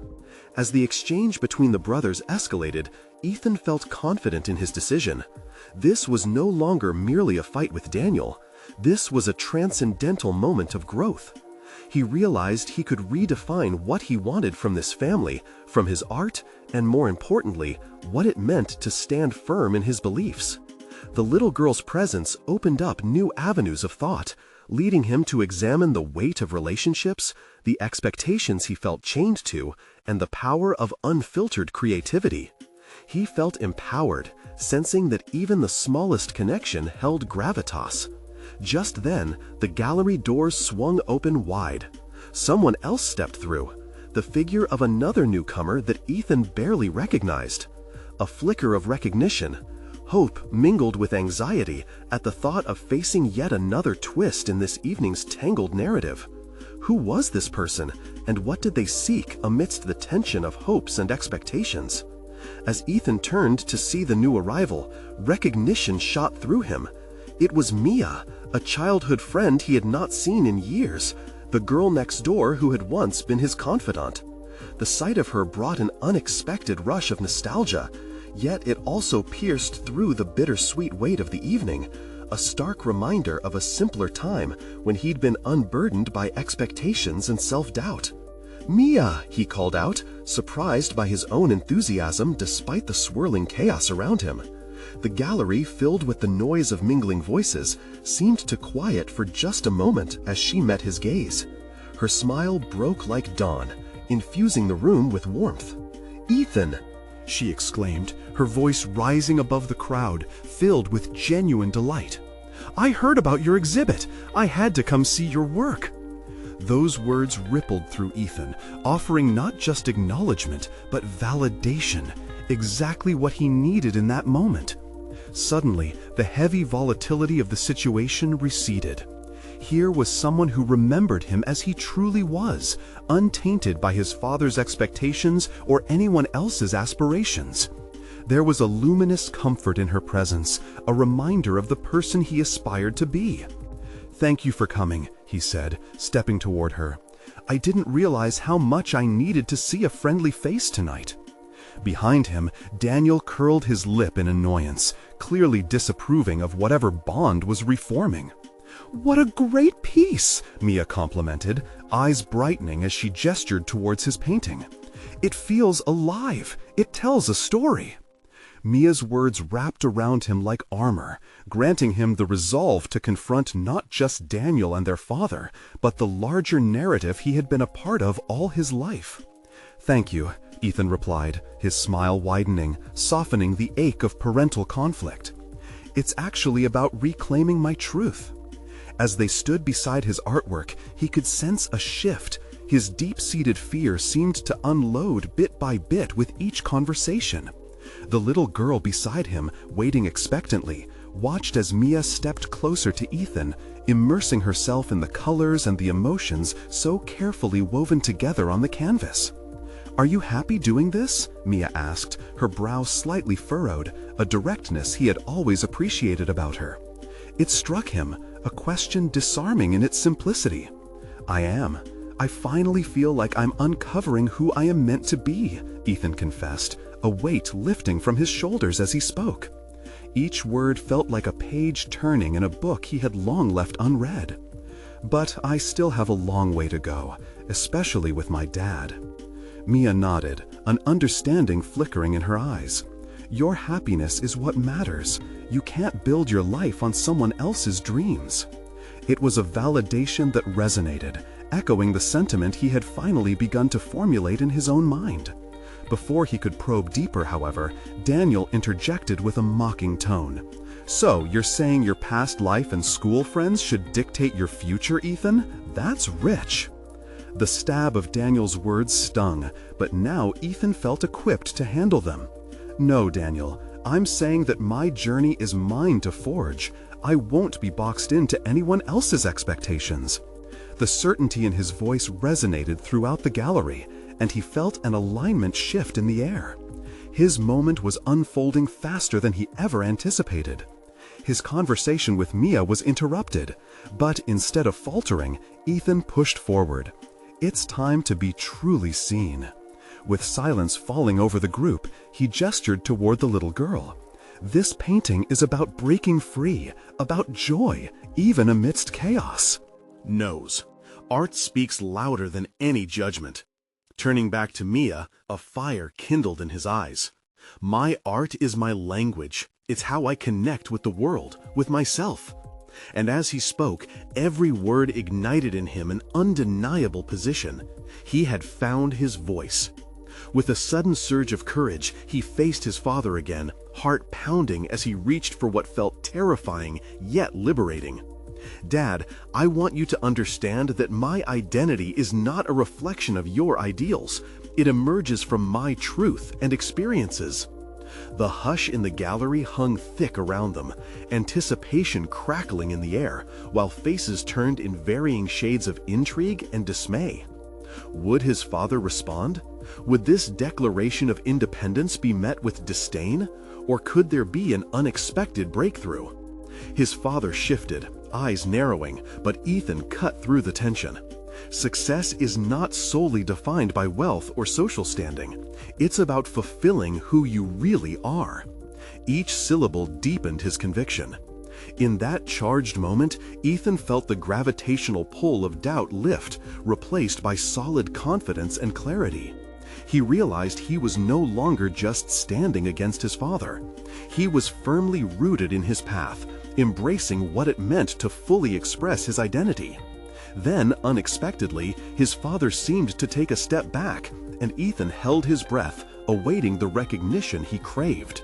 As the exchange between the brothers escalated, Ethan felt confident in his decision. This was no longer merely a fight with Daniel. This was a transcendental moment of growth. He realized he could redefine what he wanted from this family, from his art, and more importantly, what it meant to stand firm in his beliefs. The little girl's presence opened up new avenues of thought, leading him to examine the weight of relationships, the expectations he felt chained to, and the power of unfiltered creativity. He felt empowered, sensing that even the smallest connection held gravitas. Just then, the gallery doors swung open wide. Someone else stepped through, the figure of another newcomer that Ethan barely recognized. A flicker of recognition, hope mingled with anxiety at the thought of facing yet another twist in this evening's tangled narrative. Who was this person, and what did they seek amidst the tension of hopes and expectations? As Ethan turned to see the new arrival, recognition shot through him. It was Mia, a childhood friend he had not seen in years, the girl next door who had once been his confidant. The sight of her brought an unexpected rush of nostalgia, yet it also pierced through the bittersweet weight of the evening, a stark reminder of a simpler time when he'd been unburdened by expectations and self-doubt. "Mia!" he called out, surprised by his own enthusiasm despite the swirling chaos around him. The gallery, filled with the noise of mingling voices, seemed to quiet for just a moment as she met his gaze. Her smile broke like dawn, infusing the room with warmth. "Ethan!" she exclaimed, her voice rising above the crowd, filled with genuine delight. "I heard about your exhibit. I had to come see your work." Those words rippled through Ethan, offering not just acknowledgement, but validation, exactly what he needed in that moment. Suddenly, the heavy volatility of the situation receded. Here was someone who remembered him as he truly was, untainted by his father's expectations or anyone else's aspirations. There was a luminous comfort in her presence, a reminder of the person he aspired to be. "Thank you for coming," he said, stepping toward her. "I didn't realize how much I needed to see a friendly face tonight." Behind him, Daniel curled his lip in annoyance, clearly disapproving of whatever Bond was reforming. "What a great piece!" Mia complimented, eyes brightening as she gestured towards his painting. "It feels alive. It tells a story." Mia's words wrapped around him like armor, granting him the resolve to confront not just Daniel and their father, but the larger narrative he had been a part of all his life. "Thank you," Ethan replied, his smile widening, softening the ache of parental conflict. "It's actually about reclaiming my truth." As they stood beside his artwork, he could sense a shift. His deep-seated fear seemed to unload bit by bit with each conversation. The little girl beside him, waiting expectantly, watched as Mia stepped closer to Ethan, immersing herself in the colors and the emotions so carefully woven together on the canvas. "Are you happy doing this?" Mia asked, her brow slightly furrowed, a directness he had always appreciated about her. It struck him, a question disarming in its simplicity. "I am. I finally feel like I'm uncovering who I am meant to be," Ethan confessed, a weight lifting from his shoulders as he spoke. Each word felt like a page turning in a book he had long left unread. "But I still have a long way to go, especially with my dad." Mia nodded, an understanding flickering in her eyes. "Your happiness is what matters. You can't build your life on someone else's dreams." It was a validation that resonated, echoing the sentiment he had finally begun to formulate in his own mind. Before he could probe deeper, however, Daniel interjected with a mocking tone. "So, you're saying your past life and school friends should dictate your future, Ethan? That's rich." The stab of Daniel's words stung, but now Ethan felt equipped to handle them. "No, Daniel, I'm saying that my journey is mine to forge. I won't be boxed into anyone else's expectations." The certainty in his voice resonated throughout the gallery, and he felt an alignment shift in the air. His moment was unfolding faster than he ever anticipated. His conversation with Mia was interrupted, but instead of faltering, Ethan pushed forward. "It's time to be truly seen." With silence falling over the group, he gestured toward the little girl. "This painting is about breaking free, about joy, even amidst chaos." Knows. Art speaks louder than any judgment. Turning back to Mia, a fire kindled in his eyes. "My art is my language. It's how I connect with the world, with myself." And as he spoke, every word ignited in him an undeniable position. He had found his voice. With a sudden surge of courage, he faced his father again, heart pounding as he reached for what felt terrifying yet liberating. "Dad, I want you to understand that my identity is not a reflection of your ideals. It emerges from my truth and experiences." The hush in the gallery hung thick around them, anticipation crackling in the air, while faces turned in varying shades of intrigue and dismay. Would his father respond? Would this declaration of independence be met with disdain? Or could there be an unexpected breakthrough? His father shifted, eyes narrowing, but Ethan cut through the tension. Success is not solely defined by wealth or social standing. It's about fulfilling who you really are. Each syllable deepened his conviction. In that charged moment, Ethan felt the gravitational pull of doubt lift, replaced by solid confidence and clarity. He realized he was no longer just standing against his father. He was firmly rooted in his path, embracing what it meant to fully express his identity. Then, unexpectedly, his father seemed to take a step back, and Ethan held his breath, awaiting the recognition he craved.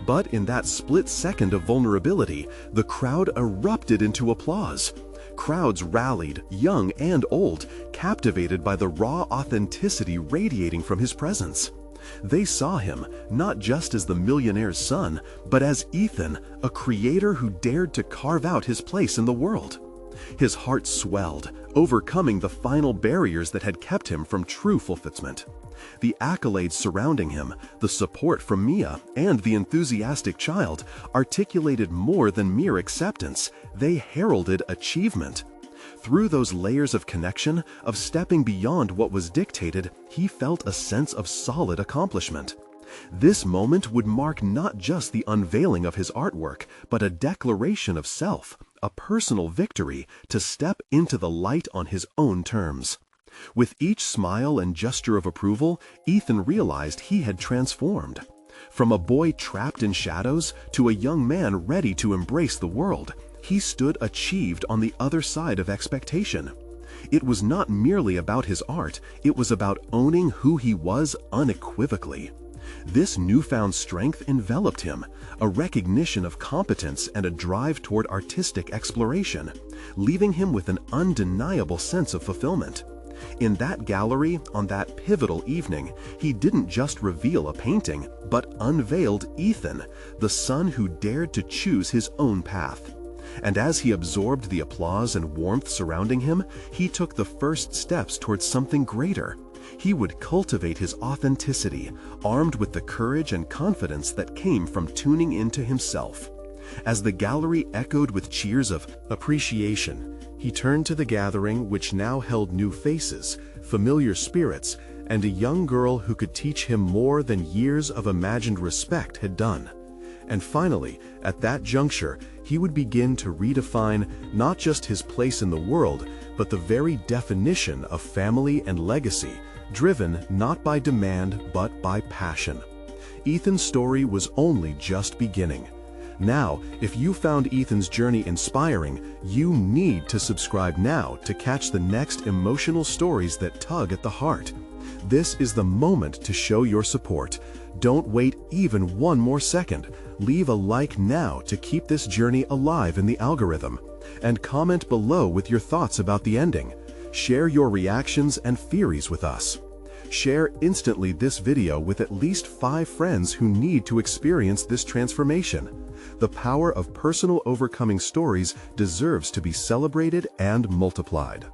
But in that split second of vulnerability, the crowd erupted into applause. Crowds rallied, young and old, captivated by the raw authenticity radiating from his presence. They saw him, not just as the millionaire's son, but as Ethan, a creator who dared to carve out his place in the world. His heart swelled, overcoming the final barriers that had kept him from true fulfillment. The accolades surrounding him, the support from Mia, and the enthusiastic child articulated more than mere acceptance. They heralded achievement. Through those layers of connection, of stepping beyond what was dictated, he felt a sense of solid accomplishment. This moment would mark not just the unveiling of his artwork, but a declaration of self, a personal victory to step into the light on his own terms. With each smile and gesture of approval, Ethan realized he had transformed. From a boy trapped in shadows to a young man ready to embrace the world, he stood achieved on the other side of expectation. It was not merely about his art, it was about owning who he was unequivocally. This newfound strength enveloped him, a recognition of competence and a drive toward artistic exploration, leaving him with an undeniable sense of fulfillment. In that gallery, on that pivotal evening, he didn't just reveal a painting, but unveiled Ethan, the son who dared to choose his own path. And as he absorbed the applause and warmth surrounding him, he took the first steps towards something greater. He would cultivate his authenticity, armed with the courage and confidence that came from tuning into himself. As the gallery echoed with cheers of appreciation, he turned to the gathering, which now held new faces, familiar spirits, and a young girl who could teach him more than years of imagined respect had done. And finally, at that juncture, he would begin to redefine not just his place in the world, but the very definition of family and legacy, driven not by demand but by passion. Ethan's story was only just beginning. Now, if you found Ethan's journey inspiring, you need to subscribe now to catch the next emotional stories that tug at the heart. This is the moment to show your support. Don't wait even one more second. Leave a like now to keep this journey alive in the algorithm. And comment below with your thoughts about the ending. Share your reactions and theories with us. Share instantly this video with at least 5 friends who need to experience this transformation. The power of personal overcoming stories deserves to be celebrated and multiplied.